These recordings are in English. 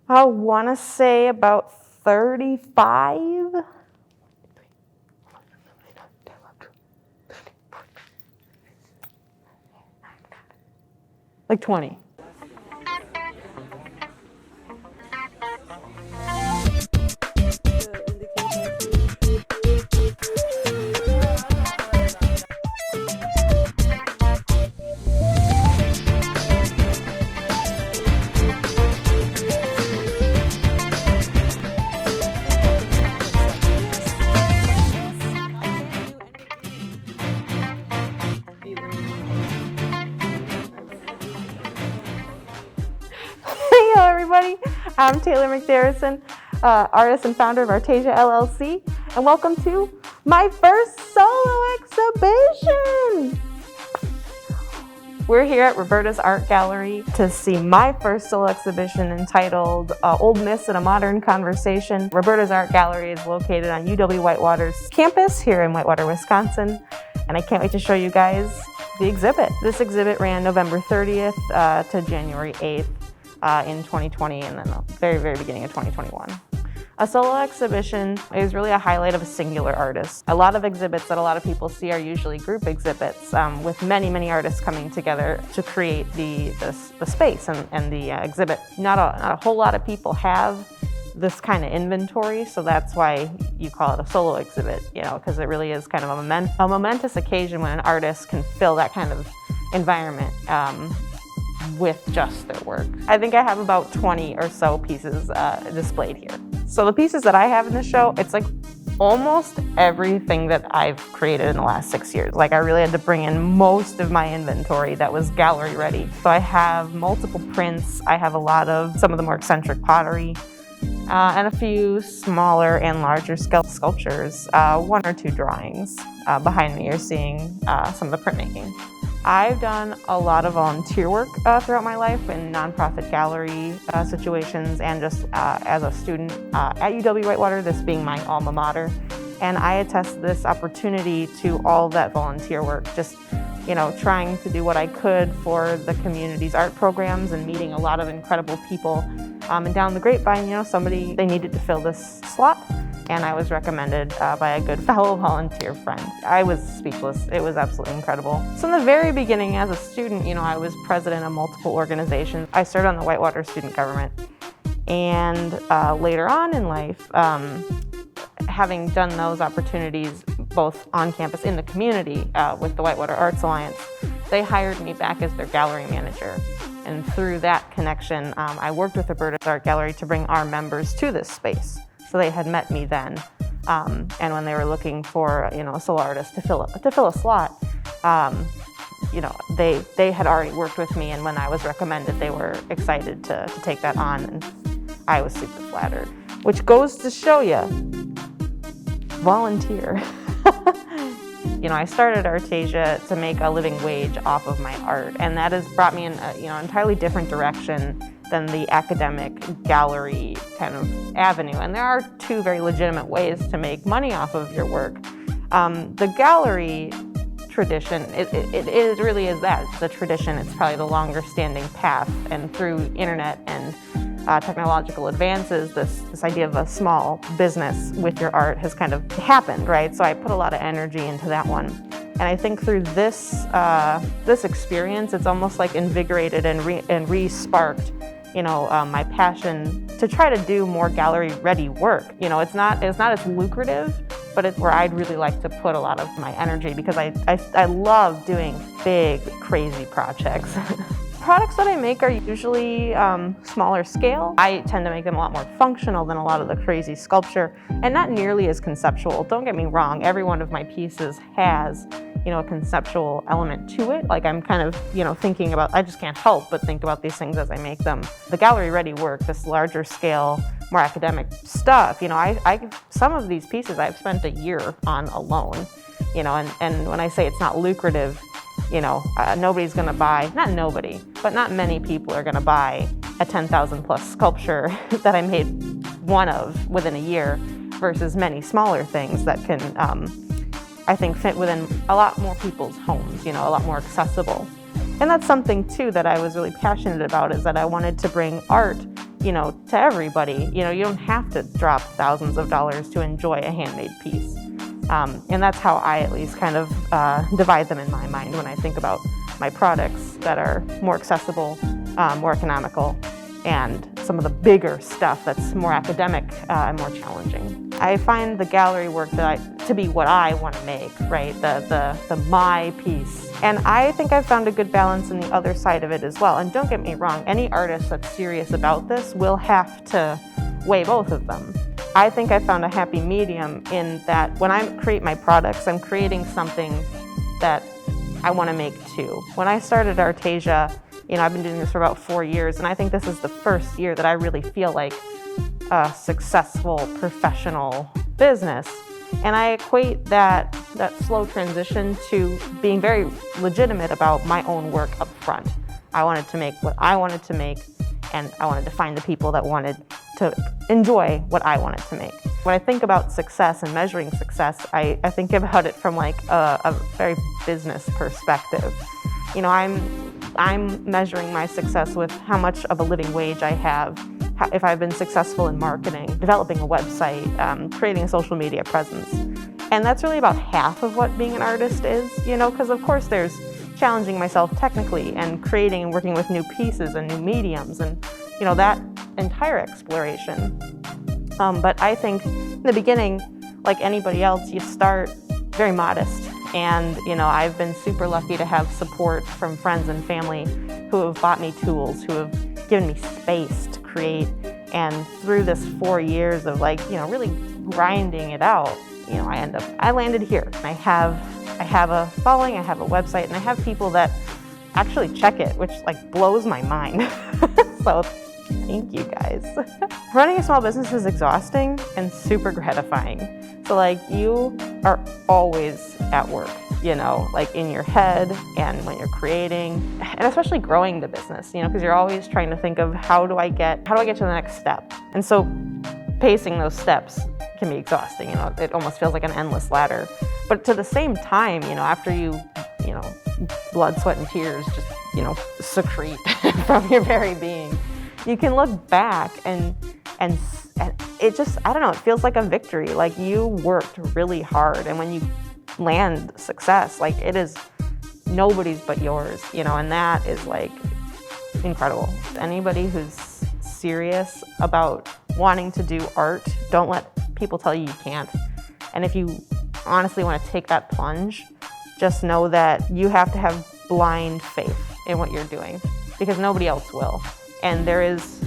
I want to say about 35. Like 20. Hello everybody, I'm Taylor McDarison, artist and founder of Arrtaysia.llc, and welcome to my first solo exhibition! We're here at Roberta's art gallery to see my first solo exhibition entitled Old Myths in a Modern Conversation. Roberta's art gallery is located on uw-whitewater's campus here in Whitewater, Wisconsin, and I can't wait to show you guys the exhibit. This exhibit ran November 30th to January 8th. In 2020 and then the very, very beginning of 2021. A solo exhibition is really a highlight of a singular artist. A lot of exhibits that a lot of people see are usually group exhibits with many, many artists coming together to create the space and the exhibit. Not a whole lot of people have this kind of inventory, so that's why you call it a solo exhibit, you know, because it really is kind of a momentous occasion when an artist can fill that kind of environment with just their work. I think I have about 20 or so pieces displayed here. So the pieces that I have in the show, it's like almost everything that I've created in the last 6 years. Like I really had to bring in most of my inventory that was gallery ready. So I have multiple prints, I have a lot of some of the more eccentric pottery, and a few smaller and larger scale sculptures, one or two drawings. Behind me you're seeing some of the printmaking. I've done a lot of volunteer work throughout my life in nonprofit gallery situations and just as a student at uw-whitewater, this being my alma mater. And I attest this opportunity to all that volunteer work, just, you know, trying to do what I could for the community's art programs and meeting a lot of incredible people. And down the grapevine, you know, they needed to fill this slot. And I was recommended by a good fellow volunteer friend. I was speechless. It was absolutely incredible. So in the very beginning as a student, you know, I was president of multiple organizations. I served on the Whitewater student government. And later on in life, having done those opportunities both on campus in the community with the Whitewater Arts Alliance, they hired me back as their gallery manager. And through that connection, I worked with Roberta's Art Gallery to bring our members to this space. So they had met me then, and when they were looking for, you know, a solo artist to fill a slot, you know, they had already worked with me, and when I was recommended, they were excited to take that on, and I was super flattered. Which goes to show you, volunteer. You know, I started Arrtaysia to make a living wage off of my art, and that has brought me in a, you know, entirely different direction than the academic gallery kind of avenue. And there are two very legitimate ways to make money off of your work. The gallery tradition, it really is that. It's the tradition. It's probably the longer standing path. And through internet and technological advances, this idea of a small business with your art has kind of happened, right? So I put a lot of energy into that one. And I think through this experience, it's almost like invigorated and re-sparked, you know, my passion to try to do more gallery-ready work. You know, it's not as lucrative, but it's where I'd really like to put a lot of my energy because I love doing big, crazy projects. Products that I make are usually smaller scale. I tend to make them a lot more functional than a lot of the crazy sculpture, and not nearly as conceptual. Don't get me wrong, every one of my pieces has, you know, a conceptual element to it. Like I'm kind of, you know, thinking about, I just can't help but think about these things as I make them. The gallery ready work, this larger scale, more academic stuff, you know, some of these pieces I've spent a year on alone, you know, and when I say it's not lucrative, you know, nobody's gonna buy, not nobody, but not many people are gonna buy a 10,000 plus sculpture that I made one of within a year versus many smaller things that can, I think, fit within a lot more people's homes, you know, a lot more accessible. And that's something too that I was really passionate about, is that I wanted to bring art to everybody. You don't have to drop thousands of dollars to enjoy a handmade piece. And that's how I at least kind of divide them in my mind when I think about my products that are more accessible, more economical, and some of the bigger stuff that's more academic and more challenging. I find the gallery work to be what I want to make, right? The my piece. And I think I've found a good balance in the other side of it as well. And don't get me wrong, any artist that's serious about this will have to weigh both of them. I think I found a happy medium in that when I create my products, I'm creating something that I want to make too. When I started Arttaysia, I've been doing this for about 4 years, and I think this is the first year that I really feel like a successful professional business. And I equate that slow transition to being very legitimate about my own work up front. I wanted to make what I wanted to make, and I wanted to find the people that wanted to enjoy what I wanted to make. When I think about success and measuring success, I think about it from like a very business perspective. I'm measuring my success with how much of a living wage I have, if I've been successful in marketing, developing a website, creating a social media presence. And that's really about half of what being an artist is, because of course there's challenging myself technically and creating and working with new pieces and new mediums and, that entire exploration. But I think in the beginning, like anybody else, you start very modest. And, I've been super lucky to have support from friends and family who have bought me tools, who have given me space to create. And through this 4 years of really grinding it out, I landed here. I have a following, I have a website, and I have people that actually check it, which blows my mind. So thank you guys. Running a small business is exhausting and super gratifying. So you are always at work, in your head and when you're creating, and especially growing the business, because you're always trying to think of how do I get to the next step. And so pacing those steps can be exhausting. It almost feels like an endless ladder. But to the same time, after you blood, sweat, and tears just, secrete from your very being, you can look back and it just, I don't know, it feels like a victory. You worked really hard, and when you land success, it is nobody's but yours, and that is incredible. Anybody who's serious about wanting to do art, don't let people tell you can't. And if you honestly want to take that plunge, just know that you have to have blind faith in what you're doing, because nobody else will. And there is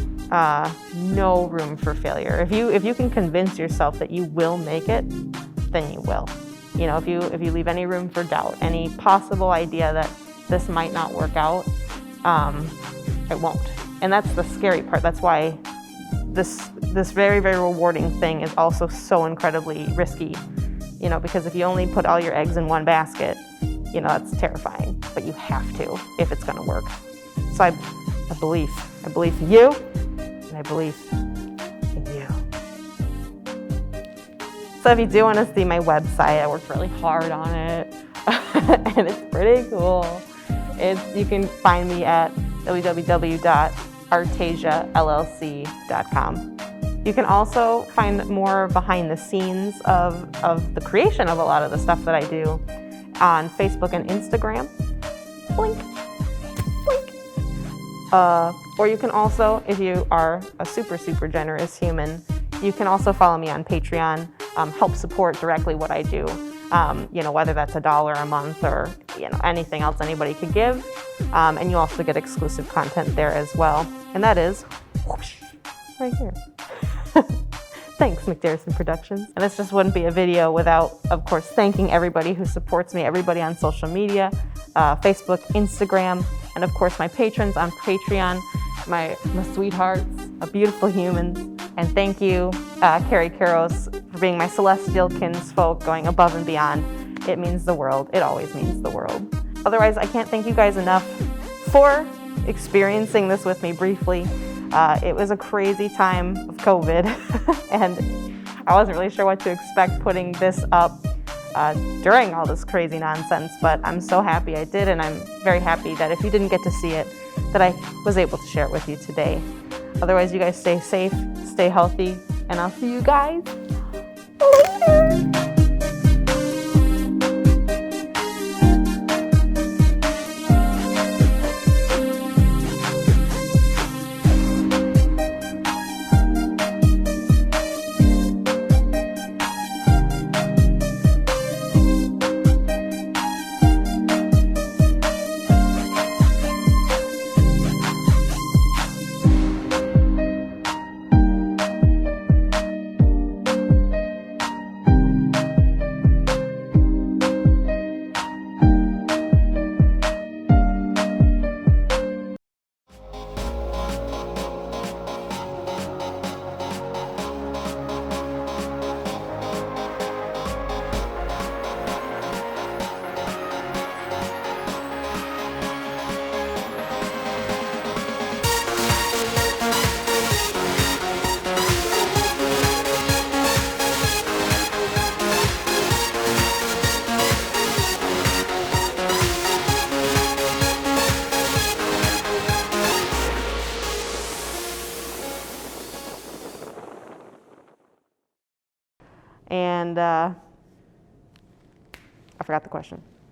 no room for failure. If you can convince yourself that you will make it, then you will. If you leave any room for doubt, any possible idea that this might not work out, it won't. And that's the scary part. That's why this very, very rewarding thing is also so incredibly risky. Because if you only put all your eggs in one basket, that's terrifying. But you have to if it's going to work. So I believe in you, and I believe in you. So if you do want to see my website, I worked really hard on it, and it's pretty cool. You can find me at www.Arrtaysia.llc.com. You can also find more behind the scenes of the creation of a lot of the stuff that I do on Facebook and Instagram. Blink. Or you can also, if you are a super, super generous human, you can also follow me on Patreon, help support directly what I do, whether that's $1 a month or, anything else anybody could give. And you also get exclusive content there as well. And that is whoosh, right here. Thanks, McDarison Productions. And this just wouldn't be a video without, of course, thanking everybody who supports me, everybody on social media, Facebook, Instagram, and of course my patrons on Patreon, my sweethearts, beautiful humans. And thank you, Carrie Caros, for being my celestial kinsfolk, going above and beyond. It means the world. It always means the world. Otherwise, I can't thank you guys enough for experiencing this with me briefly. It was a crazy time of COVID, and I wasn't really sure what to expect putting this up during all this crazy nonsense, but I'm so happy I did, and I'm very happy that if you didn't get to see it, that I was able to share it with you today. Otherwise, you guys stay safe, stay healthy, and I'll see you guys later. And I forgot the question.